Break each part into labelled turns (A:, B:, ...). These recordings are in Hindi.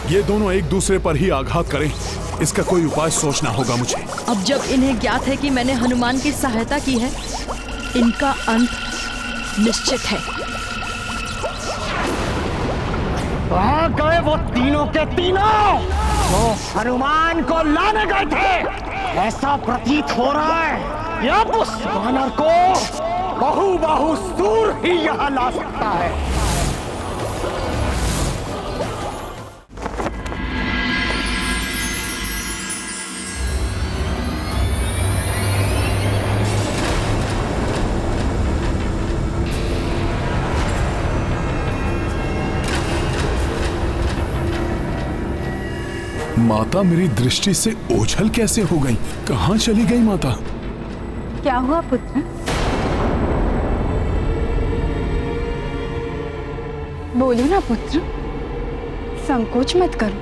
A: ये दोनों एक दूसरे पर ही आघात करें, इसका कोई उपाय सोचना होगा मुझे।
B: अब जब इन्हें ज्ञात है कि मैंने हनुमान की सहायता की है, इनका अंत निश्चित है।
C: कहाँ गए वो तीनों के तीनों जो हनुमान को लाने गए थे? ऐसा प्रतीत हो रहा है कि अब उस वानर को बहुसूर ही यहाँ ला सकता है।
A: माता मेरी दृष्टि से ओझल कैसे हो गई? कहाँ चली गई माता?
D: क्या हुआ पुत्र? बोलो ना पुत्र, संकोच मत करो।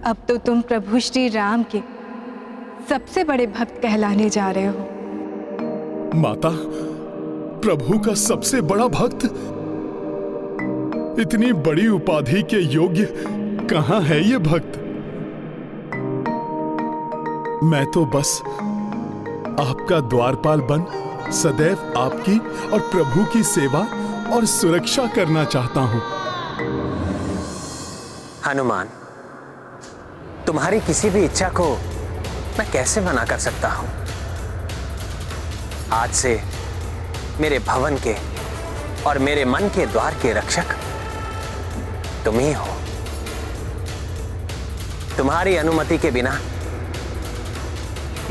D: अब तो तुम प्रभु श्री राम के सबसे बड़े भक्त कहलाने जा रहे हो।
A: माता, प्रभु का सबसे बड़ा भक्त? इतनी बड़ी उपाधि के योग्य कहाँ है ये भक्त? मैं तो बस आपका द्वारपाल बन सदैव आपकी और प्रभु की सेवा और सुरक्षा करना चाहता हूं।
E: हनुमान, तुम्हारी किसी भी इच्छा को मैं कैसे मना कर सकता हूं? आज से मेरे भवन के और मेरे मन के द्वार के रक्षक तुम ही हो। तुम्हारी अनुमति के बिना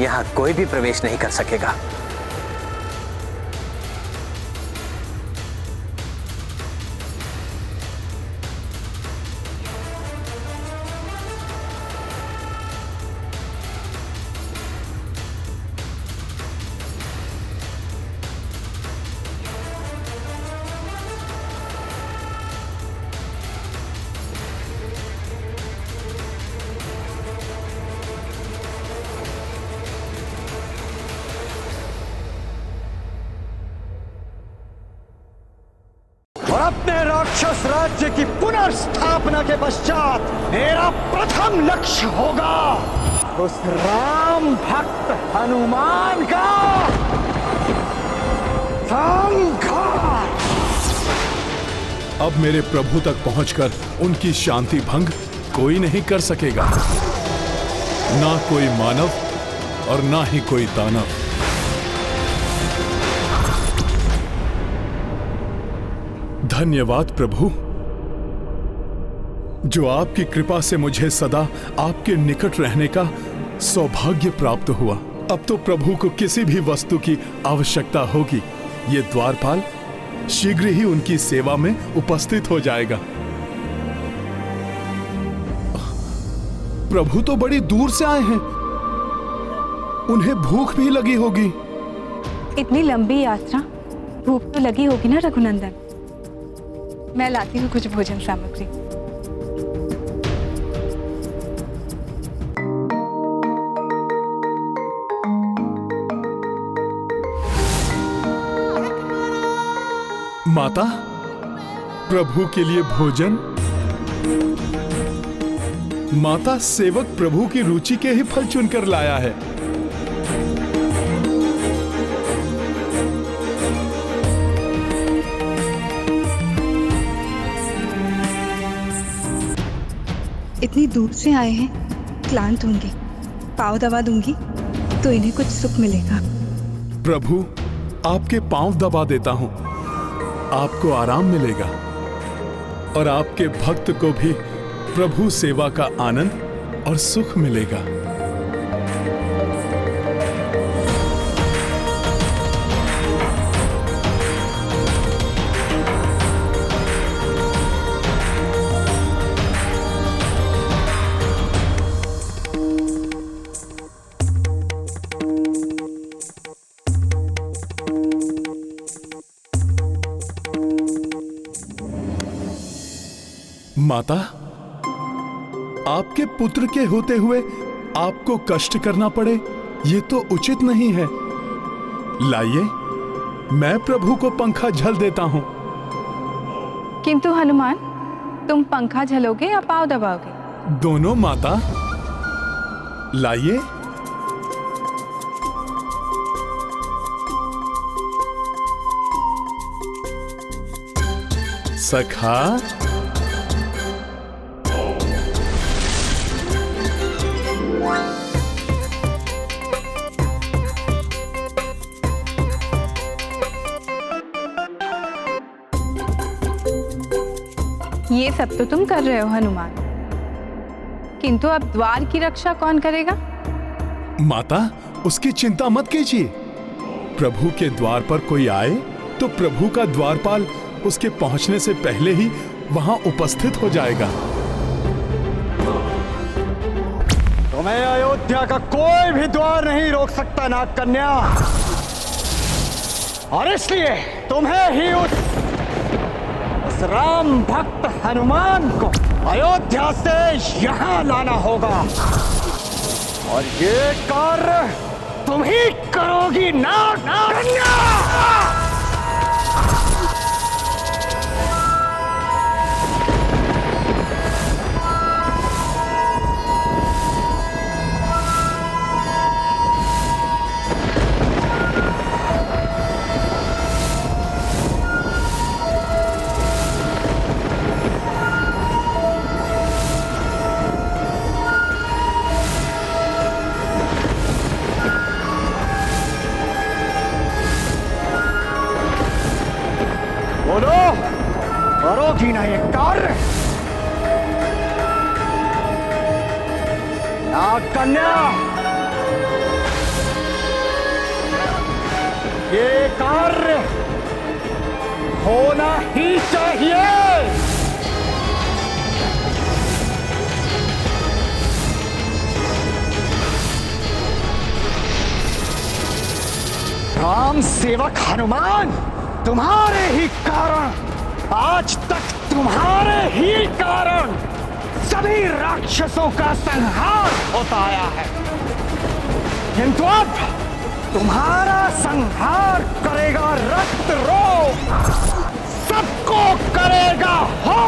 E: यहां कोई भी प्रवेश नहीं कर सकेगा।
C: और अपने राक्षस राज्य की पुनर्स्थापना के पश्चात मेरा प्रथम लक्ष्य होगा उस राम भक्त हनुमान का संहार।
A: अब मेरे प्रभु तक पहुंचकर उनकी शांति भंग कोई नहीं कर सकेगा, ना कोई मानव और ना ही कोई दानव। धन्यवाद प्रभु, जो आपकी कृपा से मुझे सदा आपके निकट रहने का सौभाग्य प्राप्त हुआ। अब तो प्रभु को किसी भी वस्तु की आवश्यकता होगी, ये द्वारपाल शीघ्र ही उनकी सेवा में उपस्थित हो जाएगा। प्रभु तो बड़ी दूर से आए हैं, उन्हें भूख भी लगी होगी।
D: इतनी लंबी यात्रा, भूख तो लगी होगी ना रघुनंदन। मैं लाती हूँ कुछ भोजन सामग्री।
A: माता, प्रभु के लिए भोजन? माता, सेवक प्रभु की रुचि के ही फल चुनकर लाया है।
D: इतनी दूर से आए हैं, क्लांत होंगे, पाँव दबा दूंगी तो इन्हें कुछ सुख मिलेगा।
A: प्रभु, आपके पांव दबा देता हूं, आपको आराम मिलेगा और आपके भक्त को भी प्रभु सेवा का आनंद और सुख मिलेगा। माता, आपके पुत्र के होते हुए आपको कष्ट करना पड़े, ये तो उचित नहीं है। लाइए, मैं प्रभु को पंखा झल देता हूं।
D: किंतु हनुमान, तुम पंखा झलोगे या पाँव दबाओगे?
A: दोनों माता। लाइए। सखा।
D: ये सब तो तुम कर रहे हो हनुमान, किंतु अब द्वार की रक्षा कौन करेगा?
A: माता, उसकी चिंता मत कीजिए। प्रभु के द्वार पर कोई आए तो प्रभु का द्वारपाल उसके पहुंचने से पहले ही वहां उपस्थित हो जाएगा।
C: तुम्हें अयोध्या का कोई भी द्वार नहीं रोक सकता नाग कन्या, और इसलिए तुम्हें ही उस राम भक्त हनुमान को अयोध्या से यहां लाना होगा, और ये कार्य तुम ही करोगी नाग कन्या। बोलो, करोगी ना ये कार्य? नाग कन्या, ये कार्य होना ही चाहिए। राम सेवक हनुमान, तुम्हारे ही कारण, आज तक तुम्हारे ही कारण सभी राक्षसों का संहार होता आया है, किंतु अब तुम्हारा संहार करेगा रक्त रोग, सबको करेगा हो।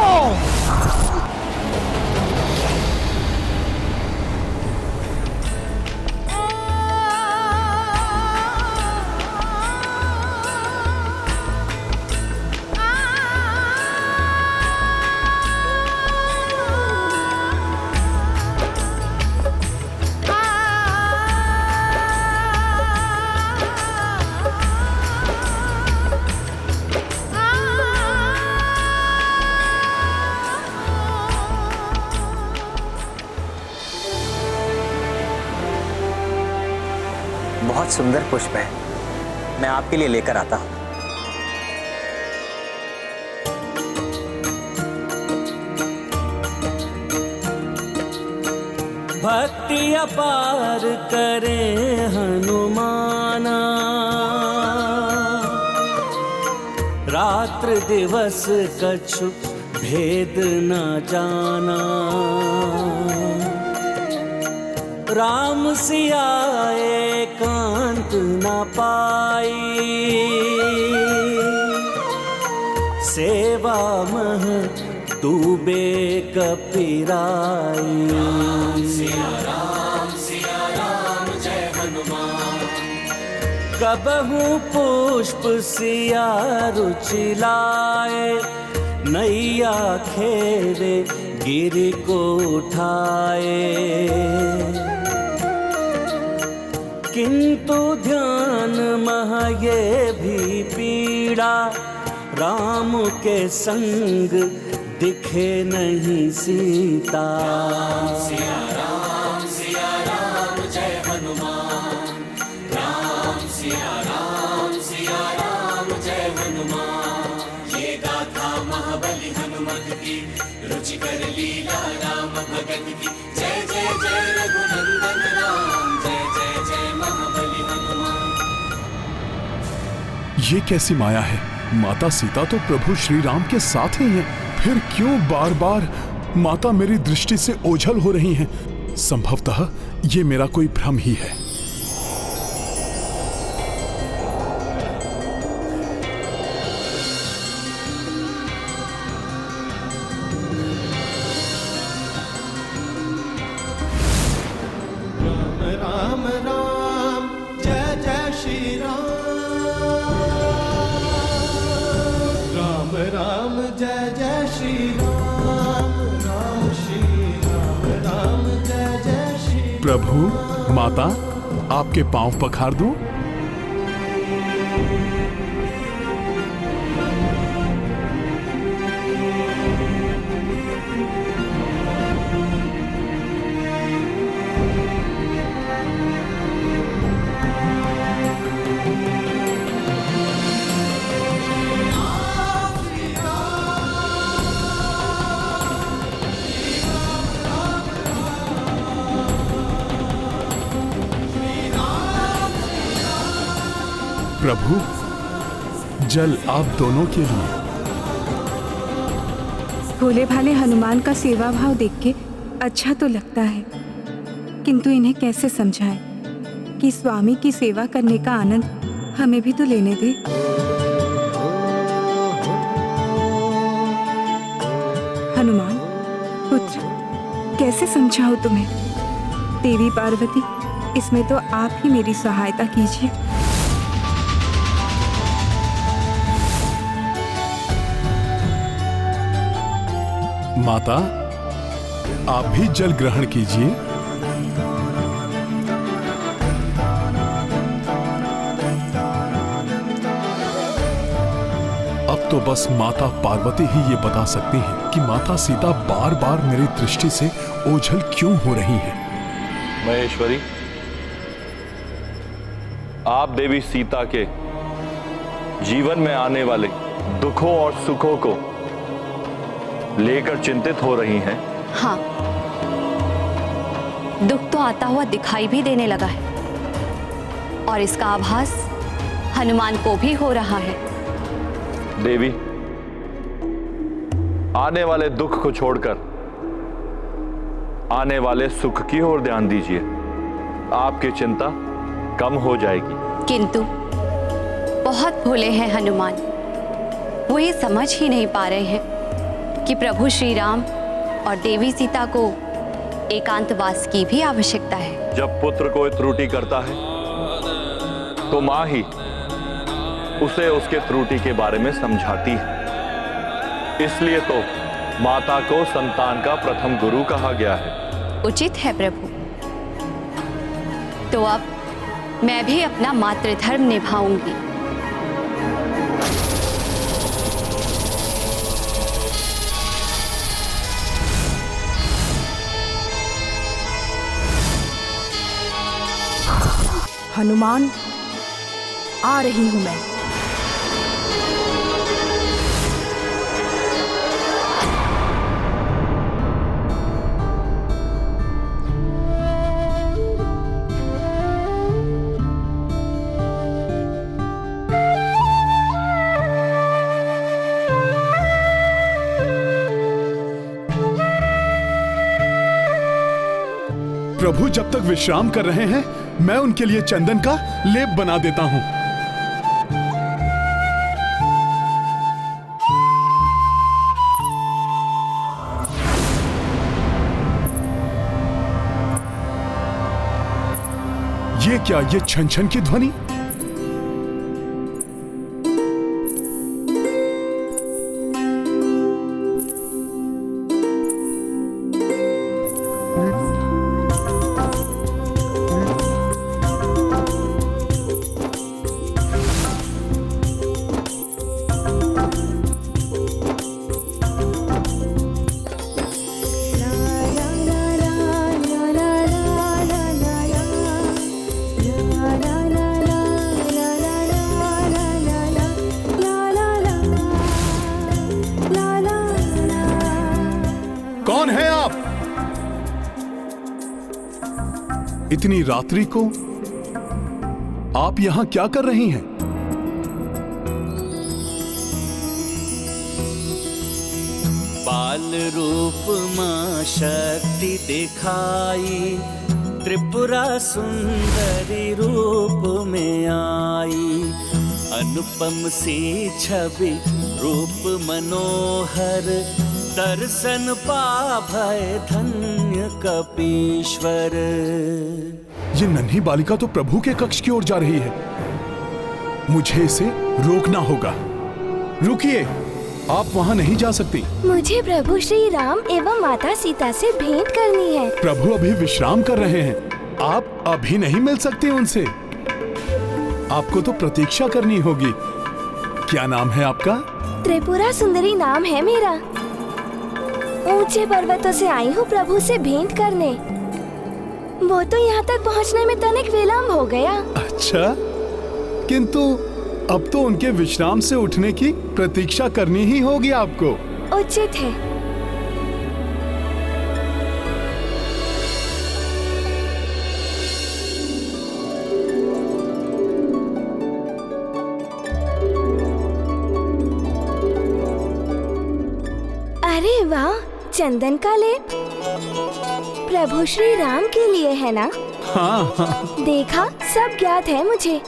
E: बहुत सुंदर पुष्प है, मैं आपके लिए लेकर आता हूं।
F: भक्ति अपार करे हनुमाना, रात्र दिवस कछु भेद न जाना। राम सिया एकांत न पाई, सेवा मह डूबे कपिराई। सिया राम जय हनुमान, कबहू पुष्प सिया रुचि लाए, नैया खेवे गिरि को उठाए। किंतु ध्यान मह ये भी पीड़ा, राम के संग दिखे नहीं सीता। सिया राम जय हनुमान, राम सिया राम जय हनुमान। ये गाथा महाबली हनुमत की, रुचि कर लीला राम भगत की। जय जय जय रघुनंदन राम, जय जय जय महाबली हनुमान।
A: ये कैसी माया है? माता सीता तो प्रभु श्री राम के साथ ही हैं, फिर क्यों बार बार माता मेरी दृष्टि से ओझल हो रही हैं? संभवतः ये मेरा कोई भ्रम ही है। प्रभु, माता, आपके पांव पखार दूं? प्रभु, जल आप दोनों के लिए।
D: भोले भाले हनुमान का सेवा भाव देख के अच्छा तो लगता है, किंतु इन्हें कैसे समझाएं कि स्वामी की सेवा करने का आनंद हमें भी तो लेने दे। हनुमान पुत्र, कैसे समझाऊं तुम्हें? देवी पार्वती, इसमें तो आप ही मेरी सहायता कीजिए।
A: माता, आप भी जल ग्रहण कीजिए। अब तो बस माता पार्वती ही ये बता सकती हैं कि माता सीता बार बार मेरी दृष्टि से ओझल क्यों हो रही हैं।
G: महेश्वरी, आप देवी सीता के जीवन में आने वाले दुखों और सुखों को लेकर चिंतित हो रही हैं।
H: हाँ, दुख तो आता हुआ दिखाई भी देने लगा है और इसका आभास हनुमान को भी हो रहा है।
G: देवी, आने वाले दुख को छोड़कर आने वाले सुख की ओर ध्यान दीजिए। आपकी चिंता कम हो जाएगी।
H: किंतु बहुत भोले हैं हनुमान, वो ये समझ ही नहीं पा रहे हैं कि प्रभु श्री राम और देवी सीता को एकांतवास की भी आवश्यकता है।
G: जब पुत्र कोई त्रुटि करता है तो मां ही उसे उसके त्रुटि के बारे में समझाती है। इसलिए तो माता को संतान का प्रथम गुरु कहा गया है।
H: उचित है प्रभु। तो अब मैं भी अपना मातृधर्म निभाऊंगी।
B: हनुमान, आ रही हूं मैं।
A: प्रभु जब तक विश्राम कर रहे हैं, मैं उनके लिए चंदन का लेप बना देता हूं। ये क्या, ये छन छन की ध्वनि? कौन है आप? इतनी रात्रि को आप यहां क्या कर रही हैं?
F: बाल रूप मां शक्ति दिखाई, त्रिपुरा सुंदरी रूप में आई। अनुपम सी छवि रूप मनोहर, दर्शन पाभय धन्य कपीश्वर।
A: ये नन्ही बालिका तो प्रभु के कक्ष की ओर जा रही है। मुझे इसे रोकना होगा। रुकिए, आप वहाँ नहीं जा सकती।
I: मुझे प्रभु श्री राम एवं माता सीता से भेंट करनी है।
A: प्रभु अभी विश्राम कर रहे हैं, आप अभी नहीं मिल सकती उनसे। आपको तो प्रतीक्षा करनी होगी। क्या नाम है आपका?
I: त्रिपुरा सुंदरी नाम है मेरा। ऊंचे पर्वतों से आई हूँ प्रभु से भेंट करने। वो तो यहाँ तक पहुँचने में तनिक विलम्ब हो गया।
A: अच्छा, किंतु अब तो उनके विश्राम से उठने की प्रतीक्षा करनी ही होगी आपको।
I: उचित है। अरे वाह, चंदन का लेप प्रभु श्री राम के लिए है ना?
A: हाँ।
I: देखा, सब ज्ञात है मुझे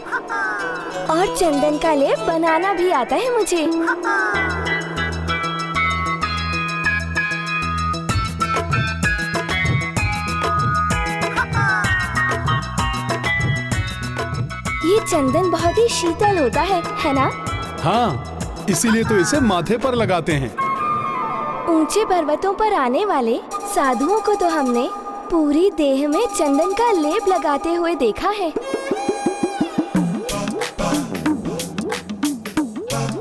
I: और चंदन का लेप बनाना भी आता है मुझे। ये चंदन बहुत ही शीतल होता है ना?
A: हाँ, इसीलिए तो इसे माथे पर लगाते हैं।
I: ऊंचे पर्वतों पर आने वाले साधुओं को तो हमने पूरी देह में चंदन का लेप लगाते हुए देखा है।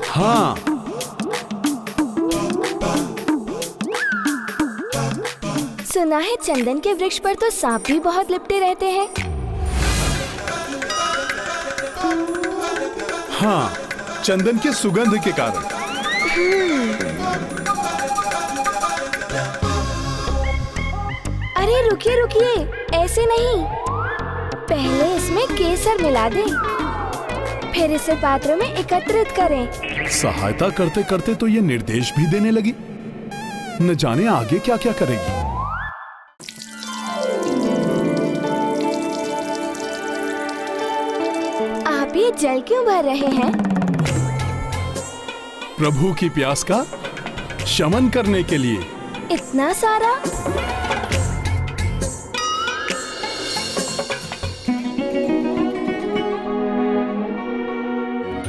A: हाँ।
I: सुना है चंदन के वृक्ष पर तो सांप भी बहुत लिपटे रहते हैं।
A: हाँ, चंदन के सुगंध के कारण।
I: अरे रुकिए रुकिए, ऐसे नहीं। पहले इसमें केसर मिला दें, फिर इसे पात्र में एकत्रित करें।
A: सहायता करते करते तो ये निर्देश भी देने लगी। न जाने आगे क्या क्या करेगी।
I: आप ये जल क्यों भर रहे हैं?
A: प्रभु की प्यास का शमन करने के लिए।
I: इतना सारा?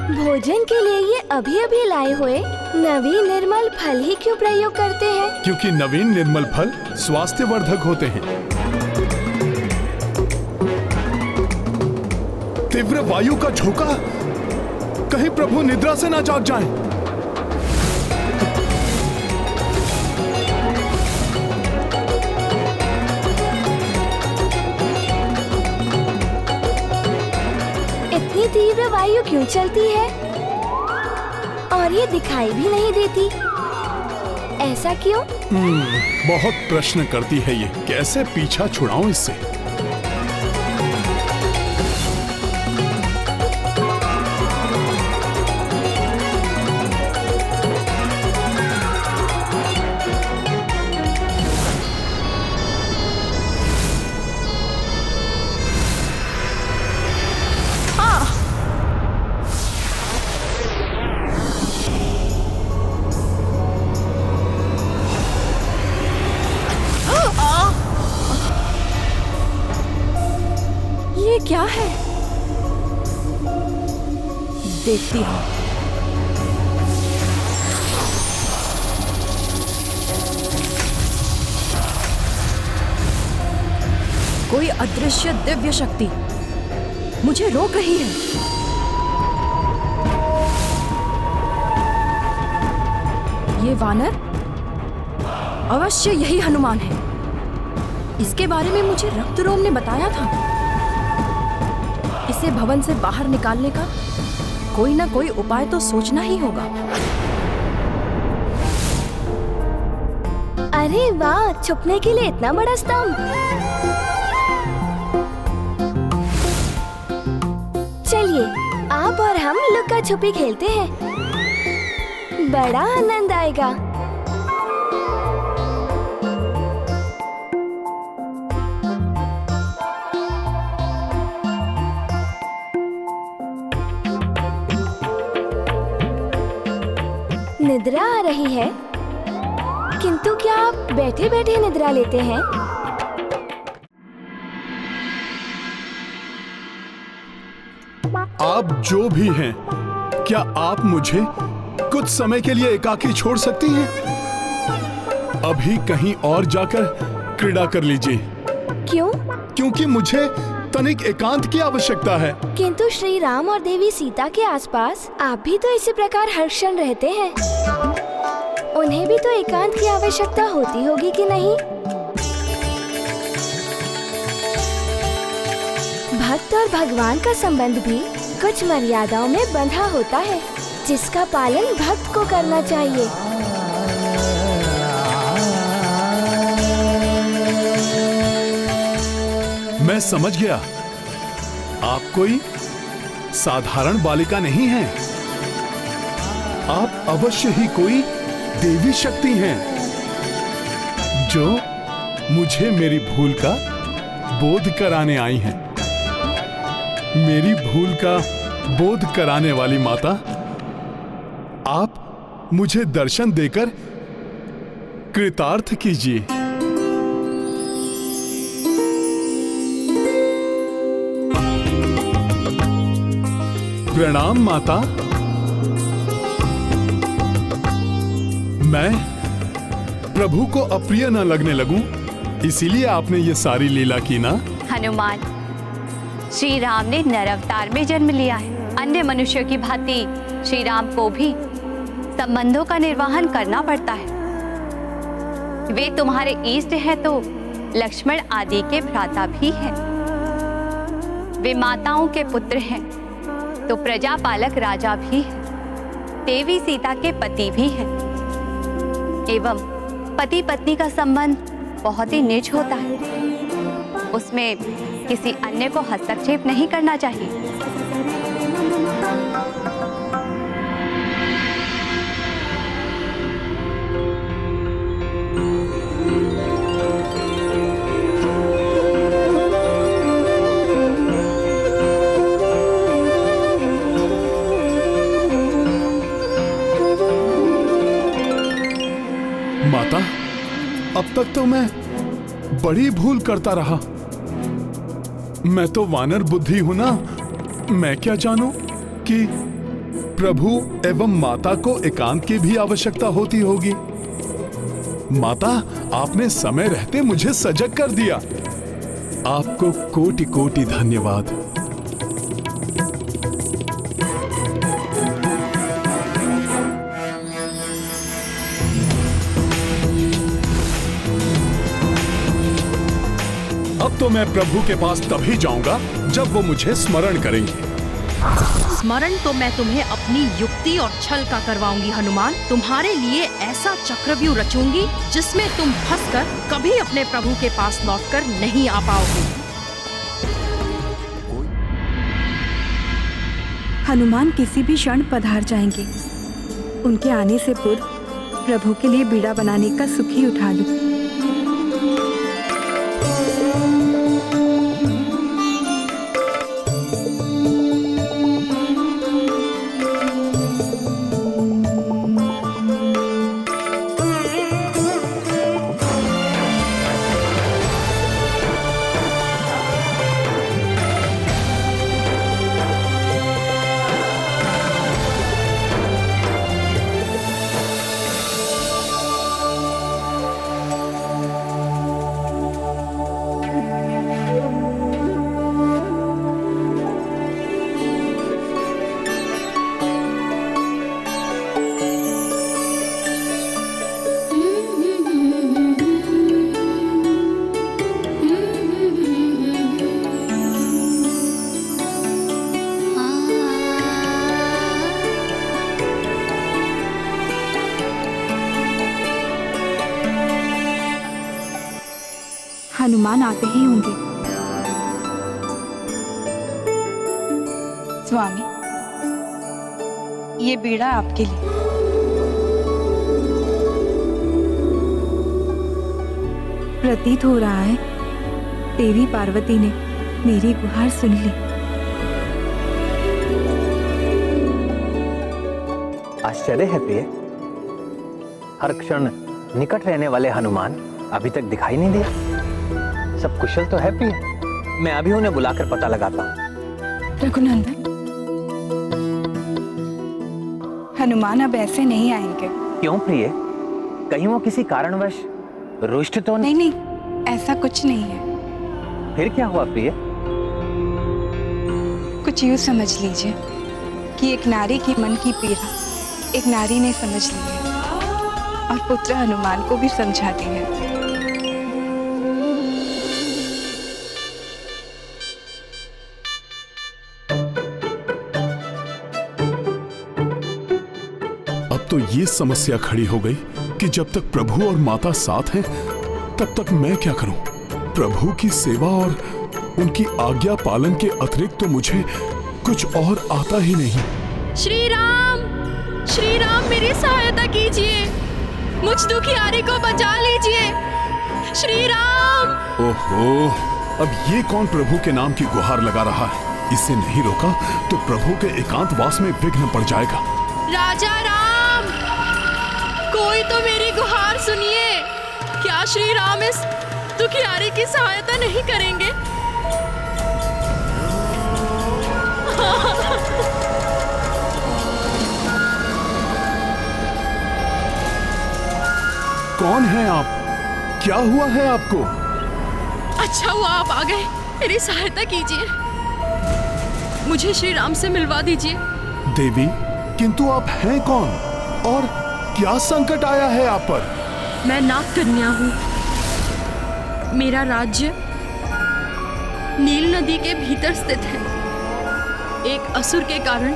I: भोजन के लिए ये अभी अभी लाए हुए नवीन निर्मल फल ही क्यों प्रयोग करते हैं?
A: क्योंकि नवीन निर्मल फल स्वास्थ्यवर्धक होते हैं। तीव्र वायु का झोंका, कहीं प्रभु निद्रा से ना जाग जाएं।
I: इतनी तीव्र वायु क्यों चलती है और ये दिखाई भी नहीं देती? ऐसा क्यों?
A: बहुत प्रश्न करती है ये। कैसे पीछा छुड़ाऊं इससे?
B: ये क्या है? देखती हूँ। कोई अदृश्य दिव्य शक्ति मुझे रोक रही है। ये वानर अवश्य यही हनुमान है। इसके बारे में मुझे रक्तरोम ने बताया था। इसे भवन से बाहर निकालने का कोई ना कोई उपाय तो सोचना ही होगा।
I: अरे वाह, छुपने के लिए इतना बड़ा स्तंभ। चलिए, आप और हम लुक्का छुपी खेलते हैं। बड़ा आनंद आएगा। निद्रा आ रही है, किंतु क्या आप बैठे बैठे निद्रा लेते हैं?
A: आप जो भी हैं, क्या आप मुझे कुछ समय के लिए एकाकी छोड़ सकती हैं? अभी कहीं और जाकर क्रीड़ा कर लीजिए।
I: क्यों?
A: क्योंकि मुझे तनिक एकांत की आवश्यकता है।
I: किंतु श्री राम और देवी सीता के आसपास आप भी तो इसी प्रकार हर क्षण रहते हैं। उन्हें भी तो एकांत की आवश्यकता होती होगी कि नहीं? भक्त और भगवान का संबंध भी कुछ मर्यादाओं में बंधा होता है, जिसका पालन भक्त को करना चाहिए।
A: मैं समझ गया, आप कोई साधारण बालिका नहीं हैं। आप अवश्य ही कोई देवी शक्ति हैं, जो मुझे मेरी भूल का बोध कराने आई हैं। मेरी भूल का बोध कराने वाली माता, आप मुझे दर्शन देकर कृतार्थ कीजिए। प्रणाम माता। मैं प्रभु को अप्रिय न लगने लगूं, इसीलिए आपने ये सारी लीला की ना?
H: हनुमान, श्री राम ने नर अवतार में जन्म लिया है। अन्य मनुष्यों की भांति श्री राम को भी संबंधों का निर्वहन करना पड़ता है। वे तुम्हारे इष्ट हैं तो लक्ष्मण आदि के भ्राता भी हैं। वे माताओं के पुत्र हैं तो प्रजापालक राजा भी हैं। देवी सीता के पति भी हैं। एवं पति पत्नी का संबंध बहुत ही निज होता है, उसमें किसी अन्य को हस्तक्षेप नहीं करना चाहिए।
A: माता, अब तक तो मैं बड़ी भूल करता रहा। मैं तो वानर बुद्धि हूं ना। मैं क्या जानूं कि प्रभु एवं माता को एकांत की भी आवश्यकता होती होगी। माता, आपने समय रहते मुझे सजग कर दिया। आपको कोटि कोटि धन्यवाद। अब तो मैं प्रभु के पास तभी जाऊंगा जब वो मुझे स्मरण करेंगे।
B: स्मरण तो मैं तुम्हें अपनी युक्ति और छल का करवाऊंगी हनुमान। तुम्हारे लिए ऐसा चक्रव्यूह रचूंगी जिसमें तुम फंसकर कभी अपने प्रभु के पास लौटकर नहीं आ पाओगे।
D: हनुमान किसी भी क्षण पधार जाएंगे। उनके आने से पूर्व प्रभु के लिए बीड़ा बनाने का सुख ही उठा लूं। हनुमान आते ही होंगे।
B: स्वामी, ये बीड़ा आपके लिए।
D: प्रतीत हो रहा है देवी पार्वती ने मेरी गुहार सुन ली।
E: आश्चर्य है प्रिय, हर क्षण निकट रहने वाले हनुमान अभी तक दिखाई नहीं दिया। सब कुशल तो है प्रिय। मैं अभी उन्हें बुलाकर पता लगाता हूँ।
D: रघुनंदन, हनुमान अब ऐसे नहीं आएंगे।
E: क्यों प्रिय? कहीं वो किसी कारणवश रुष्ट तो
D: नहीं नहीं, ऐसा कुछ नहीं है।
E: फिर क्या हुआ प्रिय?
D: कुछ यूँ समझ लीजिए कि एक नारी की मन की पीड़ा एक नारी ने समझ ली है और पुत्र हनुमान को भी समझा दी है।
A: अब तो ये समस्या खड़ी हो गई कि जब तक प्रभु और माता साथ हैं, तब तक मैं क्या करूं? प्रभु की सेवा और उनकी आज्ञा पालन के अतिरिक्त तो मुझे कुछ और आता ही नहीं।
B: श्री राम मेरी सहायता कीजिए, मुझ दुखियारी को बचा लीजिए। श्री राम।
A: ओहो, अब ये कौन प्रभु के नाम की गुहार लगा रहा है? इसे नहीं रोका तो प्रभु के एकांतवास में विघ्न पड़ जाएगा।
B: राजा राम, कोई तो मेरी गुहार सुनिए। क्या श्री राम इस दुखियारी की सहायता नहीं करेंगे?
A: कौन है आप? क्या हुआ है आपको?
B: अच्छा हुआ आप आ गए, मेरी सहायता कीजिए, मुझे श्री राम से मिलवा दीजिए।
A: देवी, किंतु आप हैं कौन और क्या संकट आया है आप पर?
B: मैं नाग कन्या हूँ। मेरा राज्य नील नदी के भीतर स्थित है। एक असुर के कारण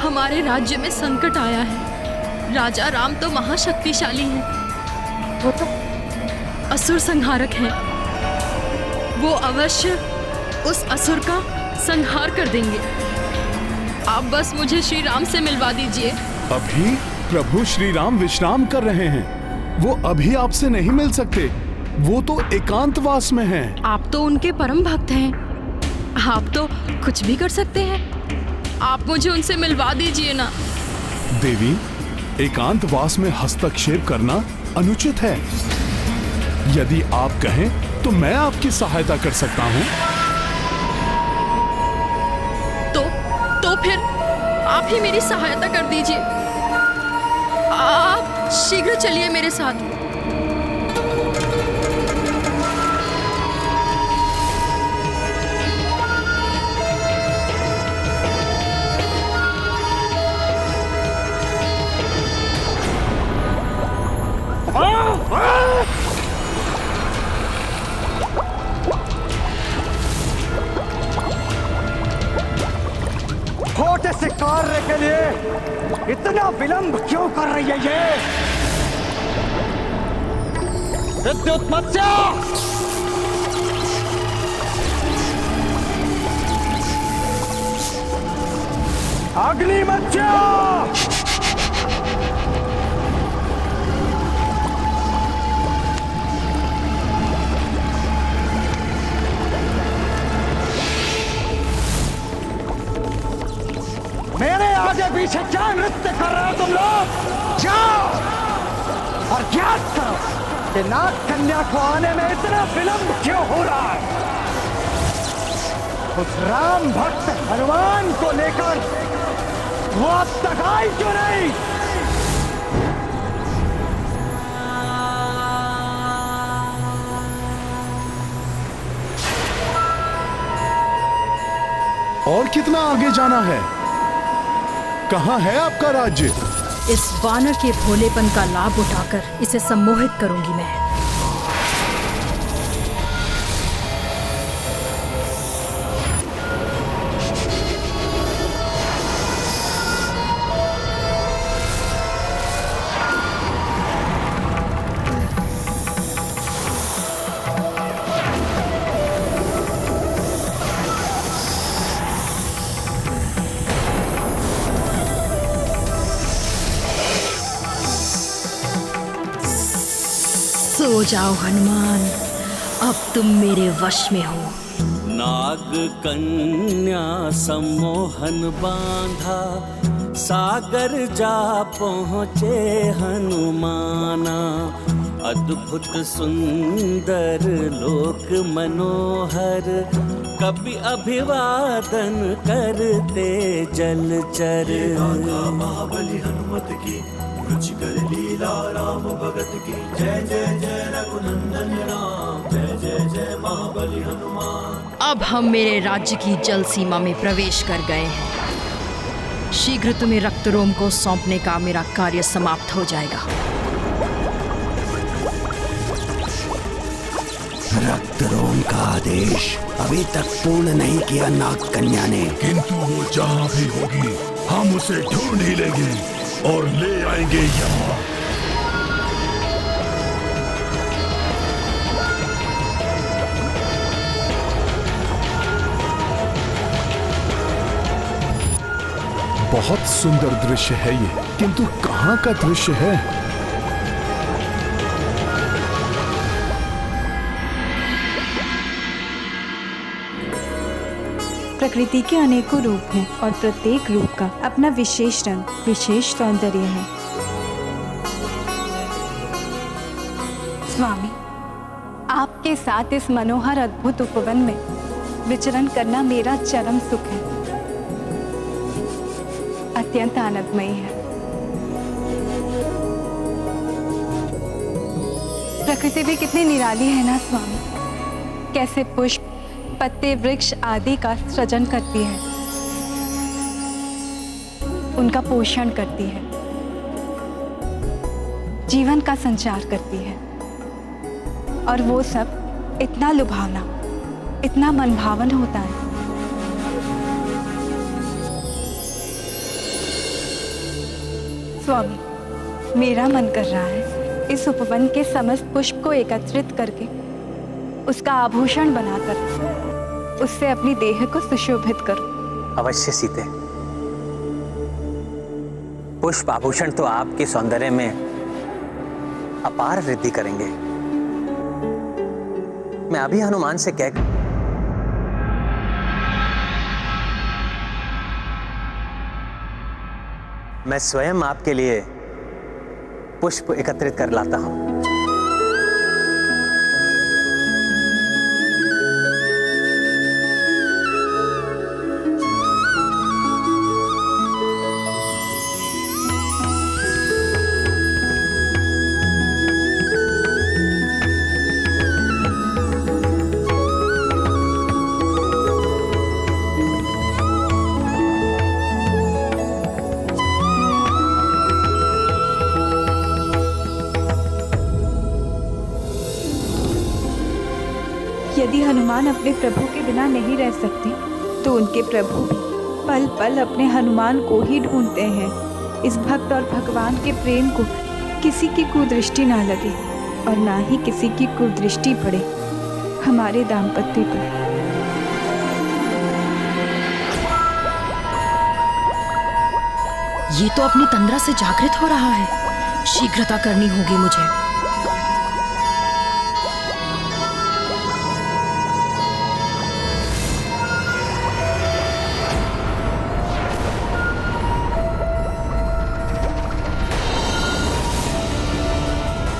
B: हमारे राज्य में संकट आया है। राजा राम तो महाशक्तिशाली हैं, वो तो असुर संहारक हैं। वो अवश्य उस असुर का संहार कर देंगे। आप बस मुझे श्री राम से मिलवा दीजिए।
A: अभी प्रभु श्री राम विश्राम कर रहे हैं, वो अभी आपसे नहीं मिल सकते। वो तो एकांतवास में हैं।
B: आप तो उनके परम भक्त हैं, आप तो कुछ भी कर सकते हैं। आप मुझे उनसे मिलवा दीजिए ना।
A: देवी, एकांतवास में हस्तक्षेप करना अनुचित है। यदि आप कहें तो मैं आपकी सहायता कर सकता हूँ।
B: तो फिर आप ही मेरी सहायता कर दीजिए। आप शीघ्र चलिए मेरे साथ।
C: छोटे से कार्य के लिए इतना विलंब क्यों कर रही है ये? विद्युत मत्स्य! अग्नि मत्स्य! मेरे आगे पीछे क्या नृत्य कर रहे हो तुम लोग? जाओ और ज्ञात करो कि नाग कन्या को आने में इतना विलंब क्यों हो रहा है। उस राम भक्त हनुमान को लेकर वो अब तक आई क्यों नहीं?
A: और कितना आगे जाना है? कहाँ है आपका राज्य?
B: इस वानर के भोलेपन का लाभ उठाकर इसे सम्मोहित करूंगी मैं। सो जाओ हनुमान, अब तुम मेरे वश में हो।
F: नाग कन्या सम्मोहन बांधा, सागर जा पहुँचे हनुमाना। अद्भुत सुंदर लोक मनोहर, कभी अभिवादन करते जलचर।
J: महाबली हनुमत की रुचिकर लीला राम भगत की। जय जय जय रघुनंदन राम, जय जय जय महाबली हनुमान।
B: अब हम मेरे राज्य की जल सीमा में प्रवेश कर गए हैं। शीघ्र तुम्हें रक्तरोम को सौंपने का मेरा कार्य समाप्त हो जाएगा।
J: रक्तरोम का आदेश अभी तक पूर्ण नहीं किया नाग कन्या ने,
A: किंतु वो जहाँ भी होगी हम उसे ढूंढ ही लेंगे और ले आएंगे यहाँ। बहुत सुंदर दृश्य है ये, किंतु कहाँ का दृश्य है?
D: प्रकृति के अनेकों रूप हैं और प्रत्येक रूप का अपना विशेष रंग, विशेष सौंदर्य है। स्वामी, आपके साथ इस मनोहर अद्भुत उपवन में विचरण करना मेरा चरम सुख है, अत्यंत आनंदमयी है। प्रकृति भी कितनी निराली है ना स्वामी, कैसे पुष्प, पत्ते, वृक्ष आदि का सृजन करती है, उनका पोषण करती है, जीवन का संचार करती है, और वो सब इतना लुभावना, इतना मनभावन होता है। स्वामी, मेरा मन कर रहा है इस उपवन के समस्त पुष्प को एकत्रित करके उसका आभूषण बनाकर उससे अपनी देह को सुशोभित करूं।
E: अवश्य सीते, पुष्प आभूषण तो आपके सौंदर्य में अपार वृद्धि करेंगे। मैं अभी हनुमान से कह मैं स्वयं आपके लिए पुष्प एकत्रित कर लाता हूं।
D: यदि हनुमान अपने प्रभु के बिना नहीं रह सकते, तो उनके प्रभु भी पल पल अपने हनुमान को ही ढूंढते हैं। इस भक्त और भगवान के प्रेम को किसी की कुदृष्टि ना लगे और ना ही किसी की कुदृष्टि पड़े हमारे दाम्पत्य पर।
B: ये तो अपनी तंद्रा से जागृत हो रहा है, शीघ्रता करनी होगी मुझे।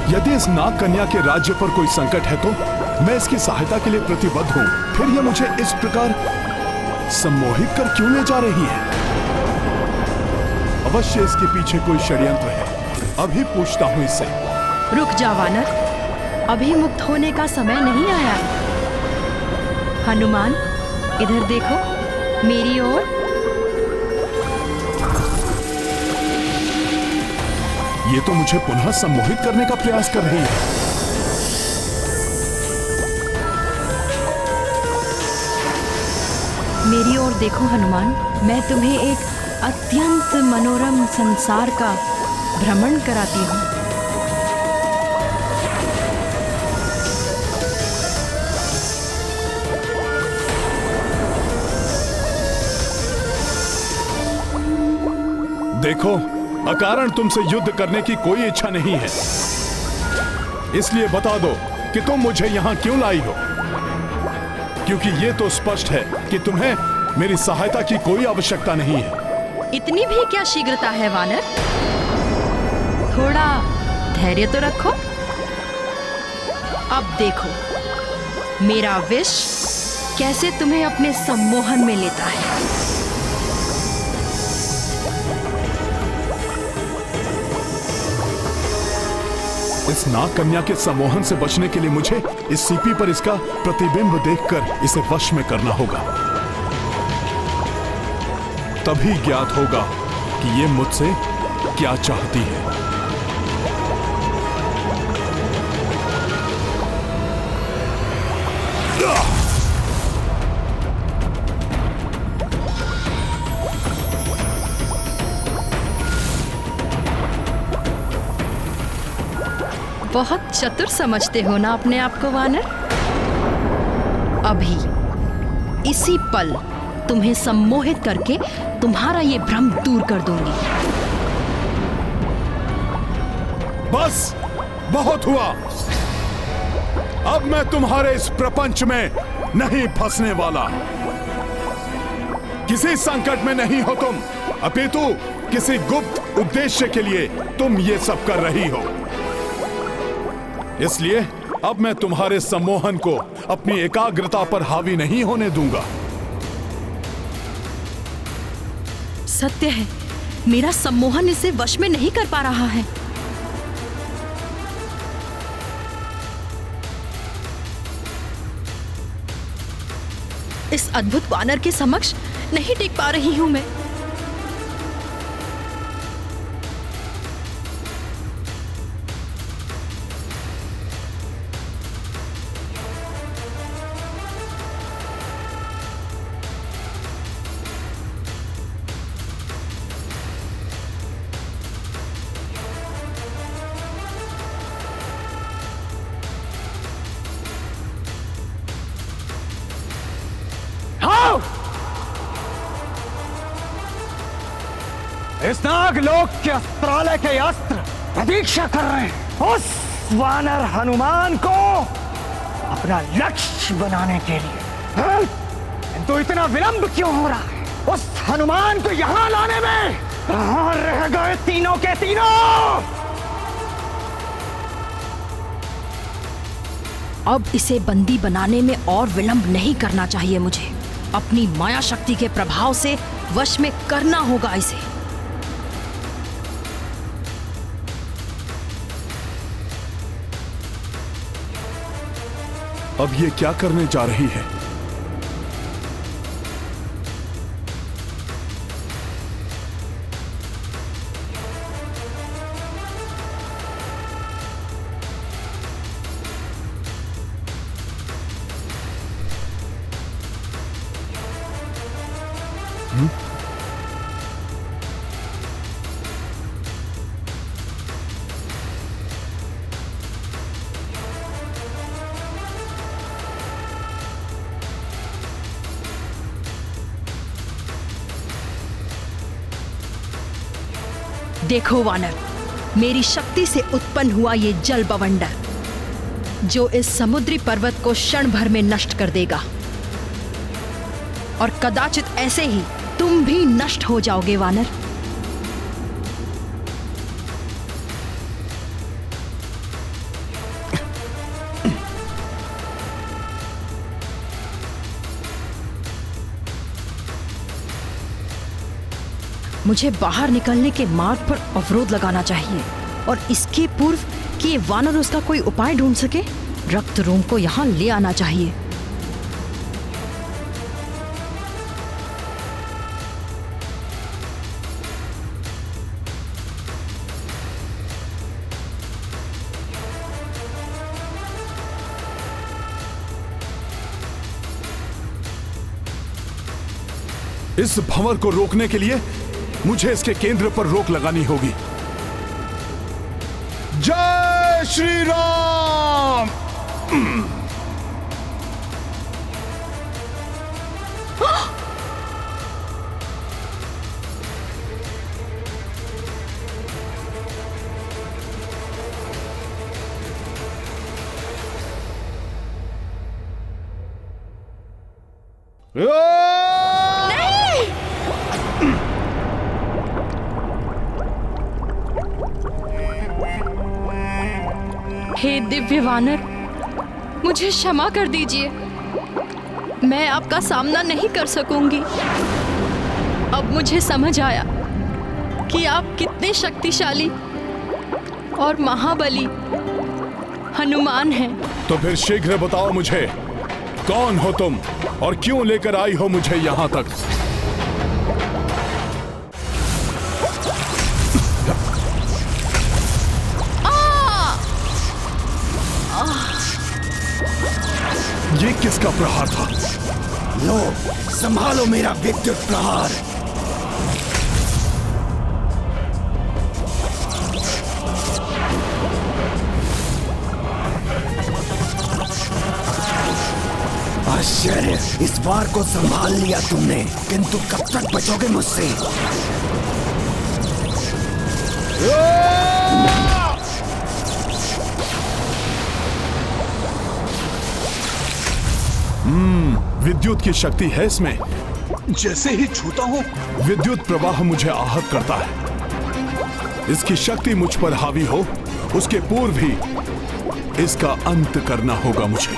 A: यदि इस नाग कन्या के राज्य पर कोई संकट है तो मैं इसकी सहायता के लिए प्रतिबद्ध हूं। फिर यह मुझे इस प्रकार सम्मोहित कर क्यों ले जा रही है? अवश्य इसके पीछे कोई षड्यंत्र है। अभी पूछता हूं इससे।
B: रुक जा वानर, अभी मुक्त होने का समय नहीं आया। हनुमान, इधर देखो, मेरी ओर।
A: ये तो मुझे पुनः सम्मोहित करने का प्रयास कर रही है।
B: मेरी ओर देखो हनुमान, मैं तुम्हें एक अत्यंत मनोरम संसार का भ्रमण कराती हूँ।
A: देखो, अकारण तुमसे युद्ध करने की कोई इच्छा नहीं है, इसलिए बता दो कि तुम मुझे यहाँ क्यों लाई हो, क्योंकि ये तो स्पष्ट है कि तुम्हें मेरी सहायता की कोई आवश्यकता नहीं है।
B: इतनी भी क्या शीघ्रता है वानर? थोड़ा धैर्य तो रखो। अब देखो मेरा विष कैसे तुम्हें अपने सम्मोहन में लेता है।
A: इस नाग कन्या के सम्मोहन से बचने के लिए मुझे इस सीपी पर इसका प्रतिबिंब देखकर इसे वश में करना होगा। तभी ज्ञात होगा कि ये मुझसे क्या चाहती है।
B: बहुत चतुर समझते हो ना अपने आप को वानर। अभी इसी पल तुम्हें सम्मोहित करके तुम्हारा ये भ्रम दूर कर दूंगी।
A: बस बहुत हुआ। अब मैं तुम्हारे इस प्रपंच में नहीं फंसने वाला। किसी संकट में नहीं हो तुम, अपितु किसी गुप्त उद्देश्य के लिए तुम ये सब कर रही हो। इसलिए अब मैं तुम्हारे सम्मोहन को अपनी एकाग्रता पर हावी नहीं होने दूंगा।
B: सत्य है, मेरा सम्मोहन इसे वश में नहीं कर पा रहा है। इस अद्भुत वानर के समक्ष नहीं टिक पा रही हूं मैं।
C: इस नागलोक के अस्त्रालय के अस्त्र प्रतीक्षा कर रहे हैं उस वानर हनुमान को अपना लक्ष्य बनाने के लिए। तो इतना विलंब क्यों हो रहा है? उस हनुमान को यहां लाने में कहां रह गए तीनों के तीनों?
B: अब इसे बंदी बनाने में और विलंब नहीं करना चाहिए मुझे। अपनी माया शक्ति के प्रभाव से वश में करना होगा इसे।
A: अब ये क्या करने जा रही है?
B: देखो वानर, मेरी शक्ति से उत्पन्न हुआ ये जल बवंडर जो इस समुद्री पर्वत को क्षण भर में नष्ट कर देगा, और कदाचित ऐसे ही तुम भी नष्ट हो जाओगे वानर। मुझे बाहर निकलने के मार्ग पर अवरोध लगाना चाहिए, और इसके पूर्व कि ये वानर उसका कोई उपाय ढूंढ सके, रक्त रोम को यहाँ ले आना चाहिए।
A: इस भंवर को रोकने के लिए मुझे इसके केंद्र पर रोक लगानी होगी। जय श्री राम।
B: हे दिव्य वानर, मुझे क्षमा कर दीजिए। मैं आपका सामना नहीं कर सकूंगी। अब मुझे समझ आया कि आप कितने शक्तिशाली और महाबली हनुमान हैं।
A: तो फिर शीघ्र बताओ मुझे, कौन हो तुम और क्यों लेकर आई हो मुझे यहाँ तक? ये किसका प्रहार था?
J: लो, संभालो मेरा विद्युत प्रहार। आश्चर्य, इस बार को संभाल लिया तुमने, किंतु कब तक बचोगे मुझसे?
A: विद्युत की शक्ति है इसमें।
K: जैसे ही छूता हूँ
A: विद्युत प्रवाह मुझे आहत करता है। इसकी शक्ति मुझ पर हावी हो, उसके पूर्व ही इसका अंत करना होगा मुझे।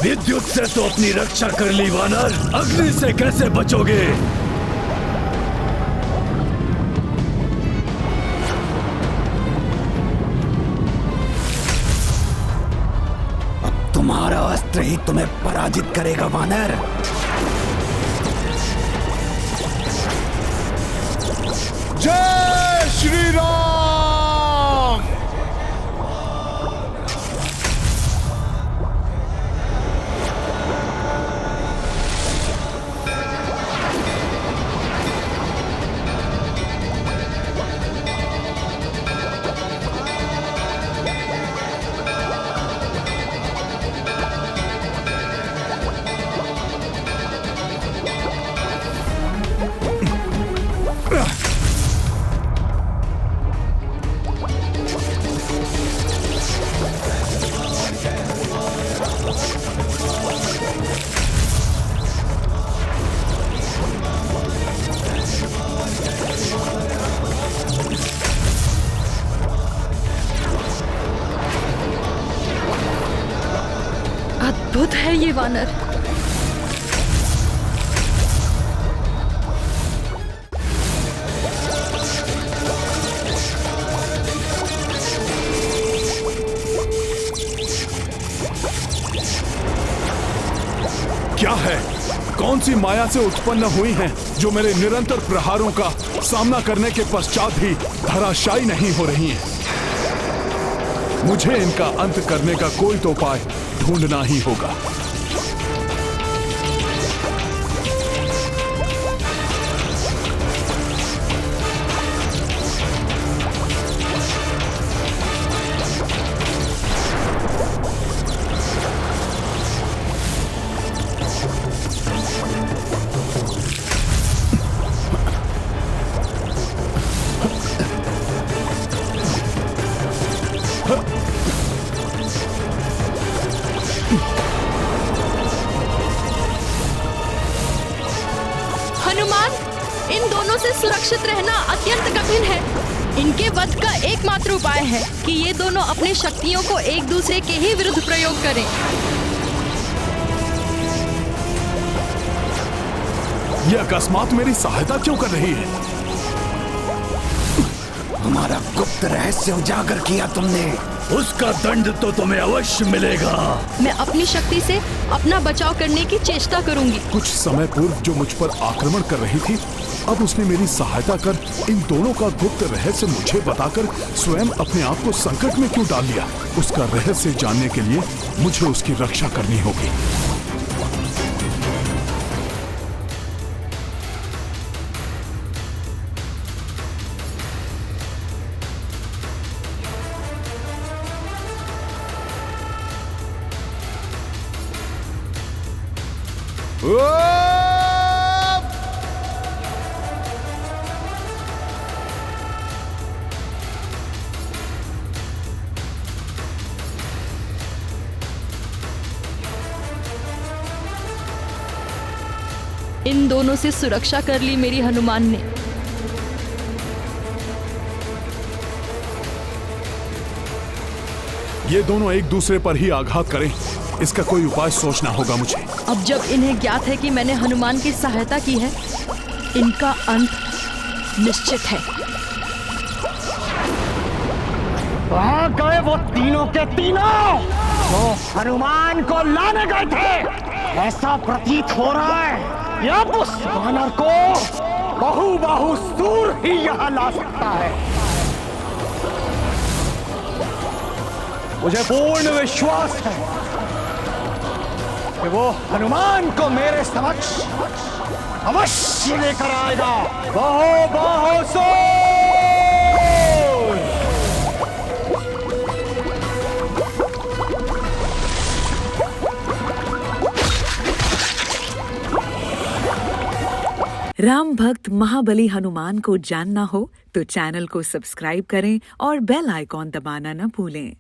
J: विद्युत से तो अपनी रक्षा कर ली वानर, अग्नि से कैसे बचोगे? अब तुम्हारा अस्त्र ही तुम्हें पराजित करेगा वानर।
A: जय श्री राम।
B: अद्भुत है ये वानर।
A: क्या है? कौन सी माया से उत्पन्न हुई हैं जो मेरे निरंतर प्रहारों का सामना करने के पश्चात भी धराशायी नहीं हो रही हैं? मुझे इनका अंत करने का कोई तो उपाय ढूंढना ही होगा।
B: हनुमान, इन दोनों से सुरक्षित रहना अत्यंत कठिन है। इनके वध का एकमात्र उपाय है कि ये दोनों अपनी शक्तियों को एक दूसरे के ही विरुद्ध प्रयोग करें।
A: ये अकस्मात मेरी सहायता क्यों कर रही है?
J: हमारा गुप्त रहस्य उजागर किया तुमने, उसका दंड तो तुम्हें अवश्य मिलेगा।
B: मैं अपनी शक्ति से अपना बचाव करने की चेष्टा करूंगी।
A: कुछ समय पूर्व जो मुझ पर आक्रमण कर रही थी, अब उसने मेरी सहायता कर इन दोनों का गुप्त रहस्य मुझे बताकर स्वयं अपने आप को संकट में क्यों डाल लिया? उसका रहस्य जानने के लिए मुझे उसकी रक्षा करनी होगी।
B: इन दोनों से सुरक्षा कर ली मेरी हनुमान ने।
A: ये दोनों एक दूसरे पर ही आघात करें, इसका कोई उपाय सोचना होगा मुझे।
B: अब जब इन्हें ज्ञात है कि मैंने हनुमान की सहायता की है, इनका अंत निश्चित है।
C: वहां गए वो तीनों के तीनों जो हनुमान को लाने गए थे। ऐसा प्रतीत हो रहा है कि अब उस वानर को बहुसूर ही यहाँ ला सकता है। मुझे पूर्ण विश्वास है कि वो हनुमान को मेरे समक्ष अवश्य लेकर आएगा। बहुसूर।
L: राम भक्त महाबली हनुमान को जानना हो तो चैनल को सब्सक्राइब करें और बेल आइकॉन दबाना न भूलें।